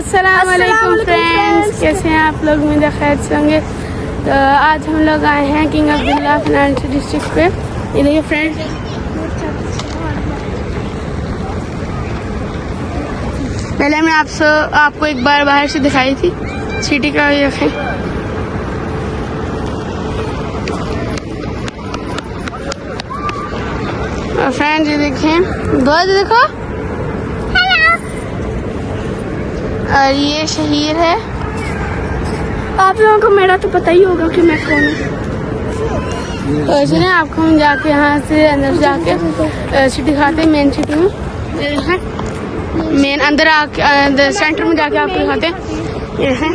अस्सलाम वालेकुम फ्रेंड्स, कैसे हैं आप लोग? उम्मीद है खैर से होंगे। तो आज हम लोग आए हैं किंग अब्दुल्ला फाइनेंशियल डिस्ट्रिक्ट पे। ये देखिए फ्रेंड्स, पहले मैं आपको एक बार बाहर से दिखाई थी सिटी का। ये देखें, और फ्रेंड्स ये देखें, देखो, और ये शहीर है। आप लोगों को मेरा तो पता ही होगा कि मैं कौन हूँ। तो इसलिए आपको हम जाके यहाँ से अंदर जाके सिटी दिखाते हैं, मेन सिटी में, मेन अंदर आके सेंटर में जाके आपको दिखाते हैं। ये है,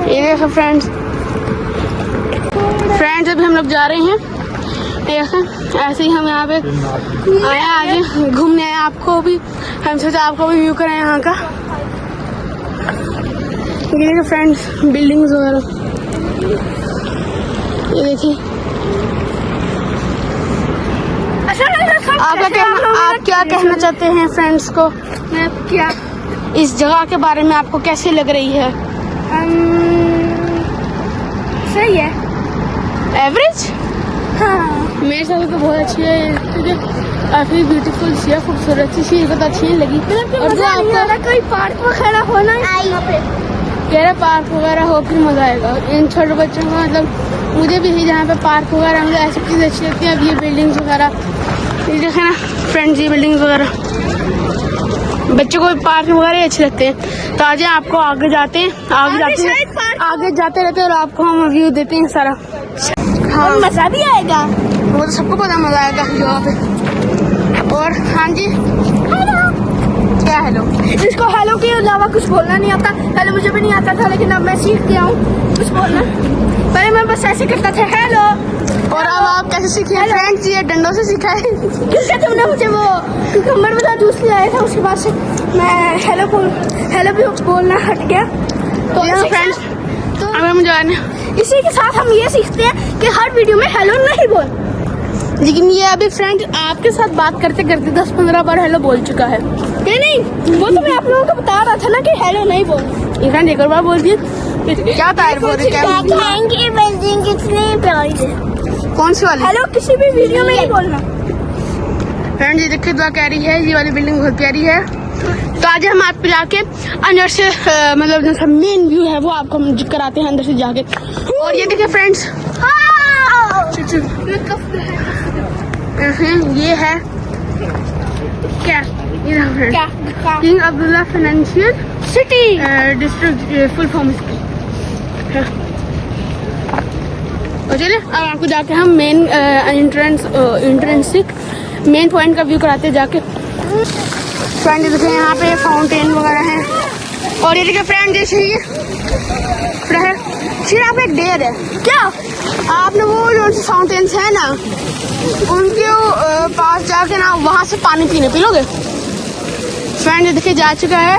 ये देखो फ्रेंड्स, अभी हम लोग जा रहे हैं। ऐसे ही हम यहाँ पे आए, आगे घूमने आए। आपको भी हम सोचा आपको भी व्यू कराएं यहाँ का। ये देखिए फ्रेंड्स, बिल्डिंग्स वगैरह, ये देखिए। आप क्या कहना चाहते हैं फ्रेंड्स को? मैं क्या, इस जगह के बारे में आपको कैसी लग रही है? सही है, एवरेज। हाँ, मेरे साथ तो बहुत अच्छी है, क्योंकि काफी ब्यूटीफुल सी है, खूबसूरत सी बहुत अच्छी लगी। और जो आपको कोई पार्क वगैरह होना कह रहा, पार्क वगैरह हो फिर मजा आएगा इन छोटे बच्चों को। मतलब मुझे भी है जहाँ पे पार्क वगैरह, मुझे ऐसी चीज़ अच्छी लगती है। अब ये बिल्डिंग्स वगैरह, ये देखे ना फ्रेंड्स, ये बिल्डिंग्स वगैरह बच्चों को पार्क वगैरह अच्छे लगते हैं। तो आज आपको आगे जाते रहते हैं और आपको हम व्यू देते हैं सारा। हाँ, मजा भी आएगा, वो तो सबको पता मजा आएगा जगह पे। और हाँ जी, हेलो। क्या हेलो? इसको हेलो के अलावा कुछ बोलना नहीं आता। पहले मुझे भी नहीं आता था, लेकिन अब मैं सीख गया हूँ कुछ बोलना। पहले मैं बस ऐसे करता था, हेलो। और अब आप कैसे सीखे फ्रेंड्स? ये डंडों से सीखा है। क्योंकि तुमने मुझे वो कुकुम्बर वाला जूस लाया था, उसके बाद से मैं हेलो भी बोलना हट गया। तो फ्रेंड्स, अब हम जा रहे हैं। इसी के साथ हम ये सीखते हैं कि हर वीडियो में हेलो नहीं बोल। लेकिन ये अभी फ्रेंड आपके साथ बात करते करते 10-15 बार हेलो बोल चुका है। नहीं, वो तो मैं आप लोगों को बता रहा था ना कि हेलो नहीं बोल। ये फ्रेंड एक और बार बोल दिए, क्या तार बोल रहे? बिल्डिंग कितनी प्यारी है। कौन सी वाली? हेलो किसी भी वीडियो में नहीं बोलना। फ्रेंड ये देखिए, दुआ कह रही है, ये वाली बिल्डिंग बहुत प्यारी है। तो आज हम आपको जाके अंदर से मतलब जो मेन व्यू है वो आपको हम कराते हैं अंदर से जाके। और ये देखिए फ्रेंड्स, ये है क्या, king Abdullah financial city district, full form इसकी। और चलिए अब आपको जाके हम मेन इंट्रेंसिक मेन पॉइंट का व्यू कराते हैं जाके। फ्रेंड देखिए, यहाँ पे फाउंटेन वगैरह है। और ये देखिए फ्रेंड, जैसे ये फिर आप एक डेयर है क्या, आपने वो जो फाउंटेन्स है ना, उनके पास जाके ना वहाँ से पानी पी लोगे। फ्रेंड ये देखिए जा चुका है।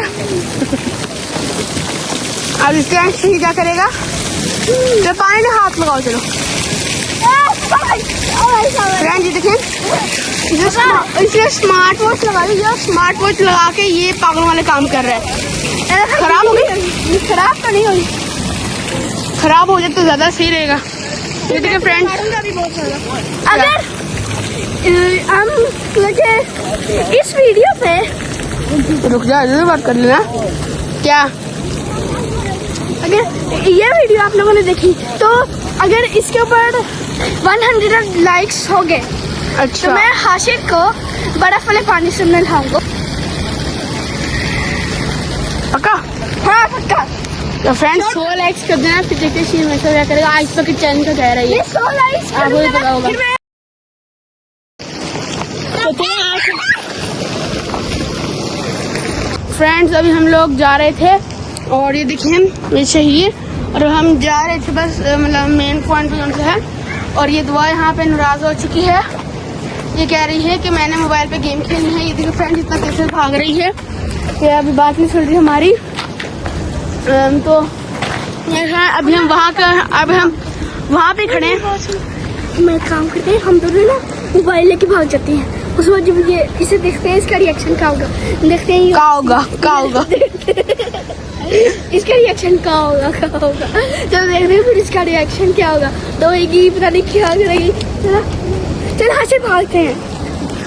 अब इसके सही क्या करेगा, तो पानी में हाथ लगाओ। चलो फ्रेंड ये देखिए, इसलिए स्मार्ट वॉच लगा लीजिए। स्मार्ट वॉच लगा के ये पागल वाले काम कर रहा है। खराब हो गई? खराब तो नहीं होगी, खराब हो जाए तो ज्यादा सही रहेगा। ये देखिए फ्रेंड, अगर हम इस वीडियो पे रुक जा, जरूर बात कर लेना। क्या अगर ये वीडियो आप लोगों ने देखी तो अगर इसके ऊपर 100 लाइक्स हो गए, अच्छा, तो मैं हाशिर को बर्फ वाले पानी से नहलाऊंगा। पक्का? हाँ पक्का। तो फ्रेंड्स 100 लाइक्स कर देना, फिर देखते हैं हमेशा क्या करेगा। आज तक चैनल का कह रही है 100 लाइक्स आपको भी पता होगा। फ्रेंड्स अभी हम लोग जा रहे थे और ये देखिए ये शहीर, और हम जा रहे थे बस मतलब मेन पॉइंट पे है। और ये दुआ यहाँ पे नाराज हो चुकी है, ये कह रही है कि मैंने मोबाइल पे गेम खेलनी है। ये देखिए फ्रेंड्स, इतना कैसे भाग रही है, ये अभी बात नहीं सुन रही हमारी। तो अभी हम वहाँ पे खड़े हैं। मैं काम करते हैं, हम दोनों ना मोबाइल लेके भाग जाते हैं। उस वक्त जब ये इसे देखते हैं इसका रिएक्शन क्या होगा, देखते हैं क्या होगा इसका रिएक्शन क्या होगा जब देखते हैं फिर इसका रिएक्शन क्या होगा, तो ये पता नहीं क्या करेगी। चलो हाथ से भागते हैं।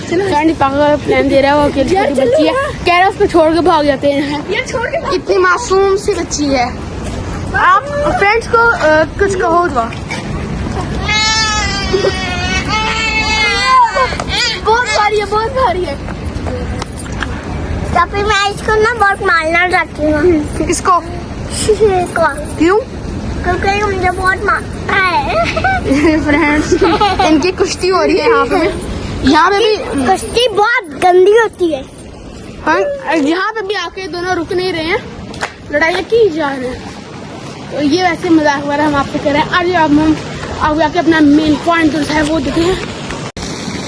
चलो पागल प्लान दे रहा है, वो अकेली छोटी बच्ची है, कह रहा है उसको छोड़ के भाग जाते हैं। ये छोड़ के इतनी मासूम सी बच्ची है। आप फ्रेंड्स को कुछ कहो तो बहुत भारी है। तो फिर मैं इसको ना बहुत मारना चाहती हूँ। इसको को क्यों? क्योंकि मुझे बहुत मारता है। फ्रेंड्स इनकी कुश्ती हो रही है यहाँ पे भी कुश्ती बहुत गंदी होती है। हाँ, यहाँ पे भी आके दोनों रुक नहीं रहे हैं, लड़ाई की जा रहे हैं। तो ये वैसे मजाक वगैरह हम आपको कह रहे हैं। आज अब हम आगे आके अपना मेन पॉइंट जो है वो देखें।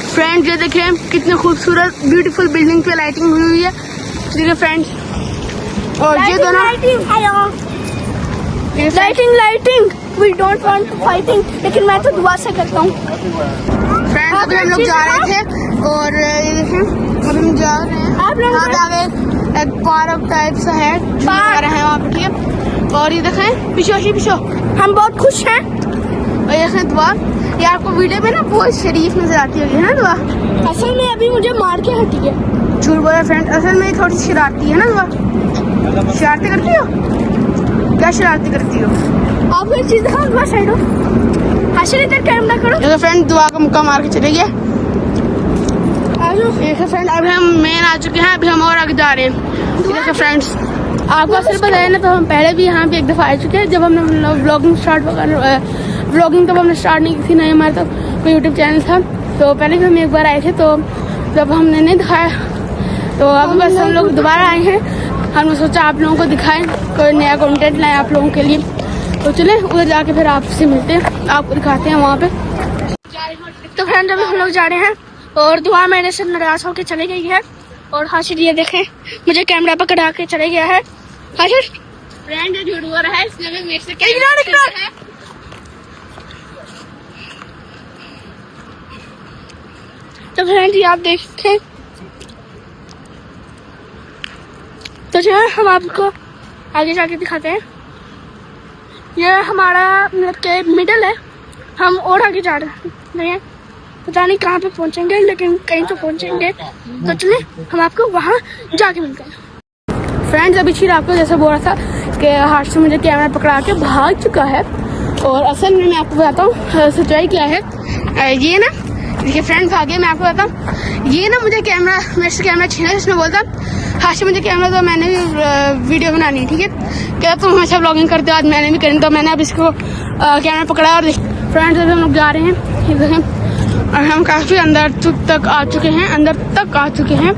फ्रेंड्स ये देखें कितने खूबसूरत ब्यूटीफुल बिल्डिंग पे लाइटिंग हुई है, देखिए फ्रेंड्स। और ये दोनों lighting we don't want fighting, लेकिन मैं तो दुआ से करता हूँ। फ्रेंड्स अभी हम लोग जा रहे थे और ये देखें अभी हम जा रहे हैं। आप लोग यहाँ पे आगे एक पार्क टाइप सा है, जा रहे हैं वहाँ पे, ठीक है। और ये देखें पीछे हम बहुत खुश हैं। और ये देखें दुआ, ये आपको वीडियो में ना बहुत शरीफ नजर आती होगी ना दुआ। असल में अभी मुझे मार के हटी है। झूठ बोला फ्रेंड, असल में थोड़ी सी शरारती है ना दुआ। शरारती करती हो? क्या शरारती करती हो? आपको एक चीज दिखाऊं, दुआ साइड हो, हाशिर इधर कैमरा करो। देखो फ्रेंड दुआ का मुक्का मार के चले गया। देखो फ्रेंड अभी हम मेन आ चुके हैं, अभी हम और आगे जा रहे हैं। देखो फ्रेंड्स आपको असल बताया ना, तो हम पहले भी यहाँ पे एक दफ़ा आ चुके हैं। जब हमने व्लॉगिंग व्लॉगिंग तब हमने स्टार्ट नहीं की थी, नहीं हमारा तो कोई यूट्यूब चैनल था, तो पहले भी हम एक बार आए थे। तो जब हमने नहीं दिखाया तो अभी बस हम लोग दोबारा आए हैं। हमने सोचा आप लोगों को दिखाएं, कोई नया कंटेंट लाएं आप लोगों के लिए। तो चले उधर जाके फिर आपसे मिलते हैं, आपको दिखाते हैं वहाँ पे। तो फ्रेंड अभी हम लोग जा रहे हैं और दुआ मेरे से नाराज होकर चली गई है। और हाशिर ये देखें मुझे कैमरा पकड़ा के चले गया है। हाशिर फ्रेंड झूठ बोल रहा है, इसने भी मेरे से क्या है। तो फ्रेंड ये आप देखें, तो जो है हम आपको आगे जाके दिखाते हैं। ये हमारा मतलब के मिडल है, हम और आगे जा रहे हैं, पता नहीं कहाँ पे पहुँचेंगे, लेकिन कहीं तो पहुँचेंगे। तो चलिए हम आपको वहाँ जाके मिलते हैं। फ्रेंड्स अभी चीर आपको जैसे बोल रहा था कि हाथ से मुझे कैमरा पकड़ा के भाग चुका है, और असल में मैं आपको बताता हूँ सच्चाई क्या है। ये ना देखिए फ्रेंड्स आगे मैं आपको बताऊँ, ये ना मुझे कैमरा मेरे से कैमरा छीना, जिसने बोलता हाथ से मुझे कैमरा तो मैंने भी वीडियो बनानी है, ठीक है, क्या तुम हमेशा ब्लॉगिंग करते हो, आज मैंने भी करी। तो मैंने अब इसको कैमरा पकड़ा। और फ्रेंड्स अभी हम लोग जा रहे हैं, ये देखें, और हम काफ़ी अंदर तक आ चुके हैं,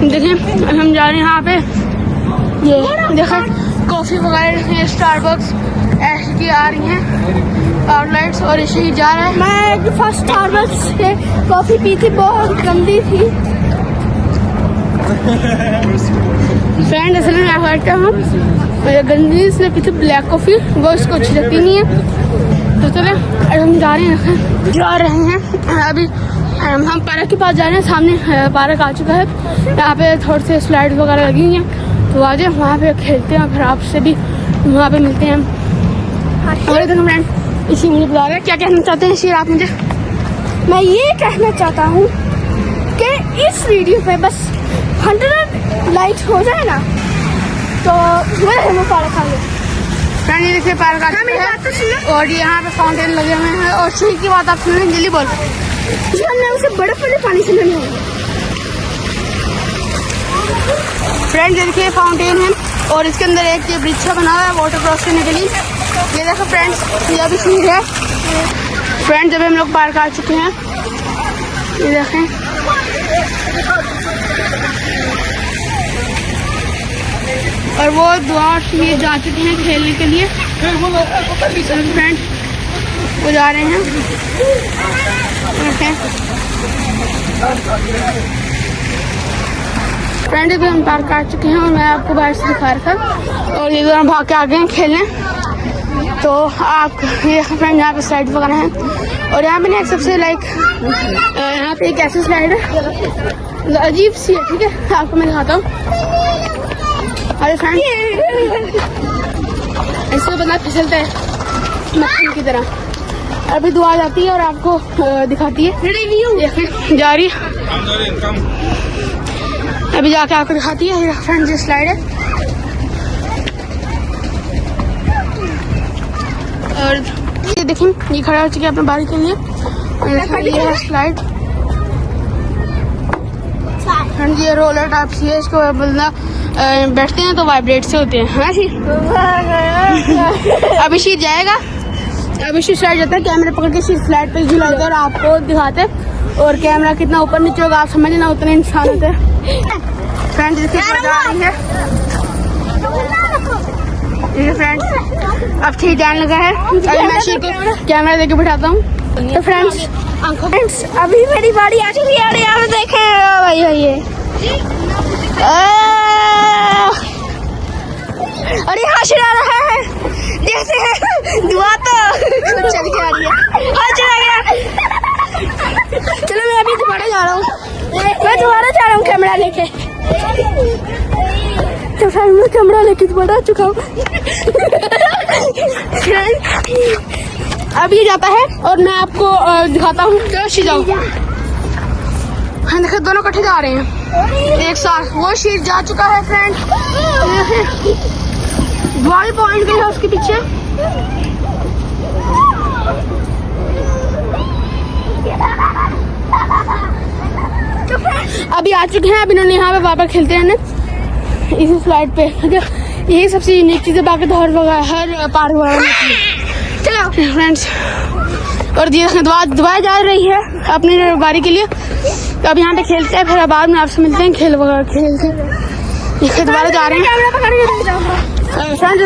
देखें हम जा रहे हैं यहाँ पे। ये देखें कॉफ़ी वगैरह स्टारबक्स ऐसी की आ रही हैं आउटलेट्स, और इसे ही जा रहे हैं। मैं फर्स्ट स्टारबक्स से कॉफी पी थी, बहुत गंदी थी। फ्रेंड असल में मैं कहता हूँ गंदी इसने पी थी ब्लैक कॉफ़ी, वो इसको अच्छी लगती नहीं है। तो चले हम जा रहे हैं अभी हम पार्क के पास जा रहे हैं। सामने पार्क आ चुका है, यहाँ पे थोड़े से स्लाइड वगैरह लगी हुई हैं, तो आ जाए वहाँ पे खेलते हैं, फिर आपसे भी वहाँ पे मिलते हैं। और इधर फ्रेंड इसी मुझे बुला रहे हैं, क्या कहना चाहते हैं इसी आप मुझे? मैं ये कहना चाहता हूँ कि इस वीडियो पे बस 100 लाइक्स हो जाए ना, तो मैं पार्क आ गया। फ्रेंड ये देखिए पार्क आ चुका है, और यहाँ पे फाउंटेन लगे हुए हैं। और सही की बात आप सुन जल्दी बोल, हमने उसे बर्फ वाले पानी से नहाना होगा। फ्रेंड ये देखिए फाउंटेन है, और इसके अंदर एक ये ब्रिज बना हुआ है वाटर क्रॉस करने के लिए। ये देखो फ्रेंड्स ये अभी सीढ़ी है। फ्रेंड जब हम लोग पार्क आ चुके हैं, ये देखें और वो दुआ ये जा चुके हैं खेलने के लिए। फ्रेंड वो जा रहे हैं, फ्रेंड अभी हम पार्क आ चुके हैं, और मैं आपको बाहर से दिखा रहा था। और ये दोनों भाग के आ गए हैं खेलने। तो आप ये फ्रेंड यहाँ पे स्लाइड वगैरह है और यहाँ पे ना एक सबसे लाइक यहाँ पे एक ऐसी स्लाइड है अजीब सी है, ठीक है आपको मैं दिखाता हूँ। अरे फ्रेंड इसमें बंदा फिसलता है मक्खी की तरह। अभी दुआ जाती है और आपको दिखाती है, देखें जा रही है अभी जाके आपको दिखाती है। फ्रेंड ये स्लाइड है और ये देखें ये खड़ा हो चुकी है अपने बारी के लिए। ये है स्लाइड फ्रेंड, ये रोलर टाइप सी है, इसको बंदा बैठते हैं तो वाइब्रेट से होते हैं। हाँ जी अभी शीट जाएगा, अभी शीट स्लाइड जाता है, कैमरा पकड़ के शीट स्लाइड पे झुलाता और आपको दिखाते हैं। और कैमरा कितना ऊपर नीचे होगा आप समझ लेना, उतने इंसान होते हैं। फ्रेंड इसके ऊपर जा रही है ये फ्रेंड, अब ठीक जाने लगा है। अभी मैं शीट को कैमरा देके बिठाता हूँ। तो फ्रेंड्स अभी मेरी बारी आ चुकी है। यहाँ पे देखे भाई ये और यहाँ चिढ़ा रहा है, देखते हैं दुआ तो चल के आ रही है। हाँ चला गया। चलो मैं अभी दोबारा जा रहा हूँ, मैं दोबारा जा रहा हूँ कैमरा लेके। तो फिर मैं कैमरा लेके दोबारा आ चुका हूँ। अब ये जाता है और मैं आपको दिखाता हूँ। तो शीट जाओ, हाँ देखो दोनों इकट्ठे जा रहे हैं एक साथ। वो शीट जा चुका है फ्रेंड, वाली पॉइंट गई है उसके पीछे। अभी आ चुके हैं, अब इन्होंने यहाँ पे वापस खेलते हैं ना इसी स्लाइड पे। यही सबसे यूनिक चीज़ है, बाकी तो हर पार्क वगैरह में। चलो फ्रेंड्स, और ये दुआ जा रही है अपनी बारी के लिए। तो अब यहाँ पे खेलते हैं, फिर बाद में आपसे मिलते हैं खेल वगैरह खेल के। ये दोबारा जा रहे हैं फ्रेंड,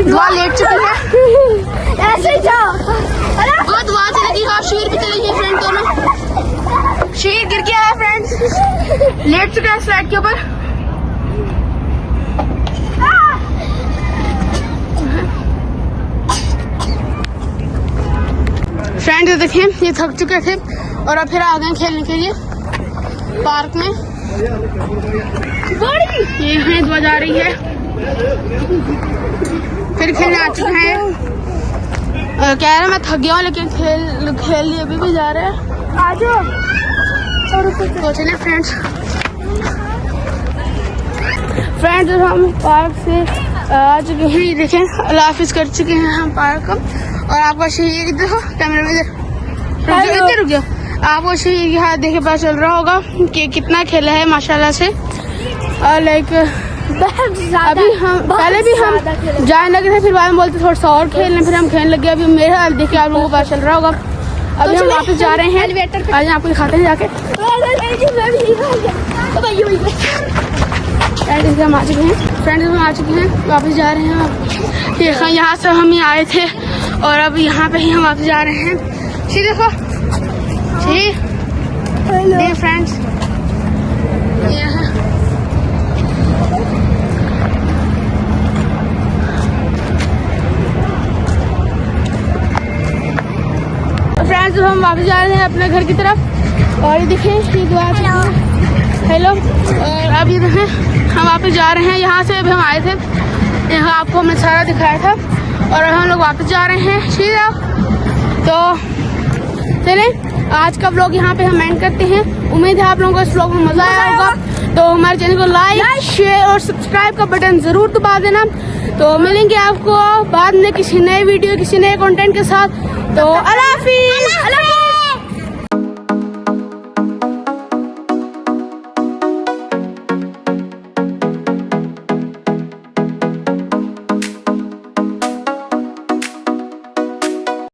दुआ लेट चुकी है। ऐसे ही जाओ, वो दुआ चलेगी और शीर भी चलेगी फ्रेंड दोनों। शीर गिर गया है फ्रेंड्स, लेट चुका है स्लाइड के ऊपर। फ्रेंड देखें ये थक चुके थे और अब फिर आ गए खेलने के लिए पार्क में। ये है दुआ जा रही है, फिर खेलने आ चुके हैं। कह रहे मैं थक गया हूँ लेकिन खेल लिए अभी भी जा रहे हैं। आ जाओ तो चले फ्रेंड्स हम पार्क से आ चुके हैं। ये देखें अल्लाह हाफिज कर चुके हैं हम पार्क को। और आपका शहीद देखो कैमरे में रुक गया। आपको शहीद की हाथ देखे पता चल रहा होगा कि कितना खेला है माशाल्लाह से। और लाइक अभी हम पहले भी हम जाने लगे थे, फिर बाद में बोलते थोड़ा सा और खेलने, फिर हम खेलने लगे। अभी मेरा हाल देखिए आप लोगों को पता चल रहा होगा। अभी हम वापस जा रहे हैं, आज आपको दिखाते हैं जाके। हम आ चुके हैं फ्रेंड्स, हम आ चुके हैं, वापस जा रहे हैं। देखो यहाँ से हम ही आए थे और अब यहाँ पे ही हम वापस जा रहे हैं। जी देखो जी फ्रेंड्स, ये है फ्रेंड्स, हम वापस जा रहे हैं अपने घर की तरफ। और ये देखें ये दुआ हेलो। और अब ये देखें हम वापस जा रहे हैं, यहाँ से अभी हम आए थे, यहाँ आपको हमने सारा दिखाया था और अब हम लोग वापस जा रहे हैं सीधा। तो चलें आज का व्लॉग यहाँ पे हम एंड करते हैं। उम्मीद है आप लोगों को इस व्लॉग में मजा आया होगा। तो हमारे चैनल को लाइक शेयर और सब्सक्राइब का बटन जरूर दबा देना। तो मिलेंगे आपको बाद में किसी नए वीडियो किसी नए कंटेंट के साथ। तो अल्लाह हाफिज।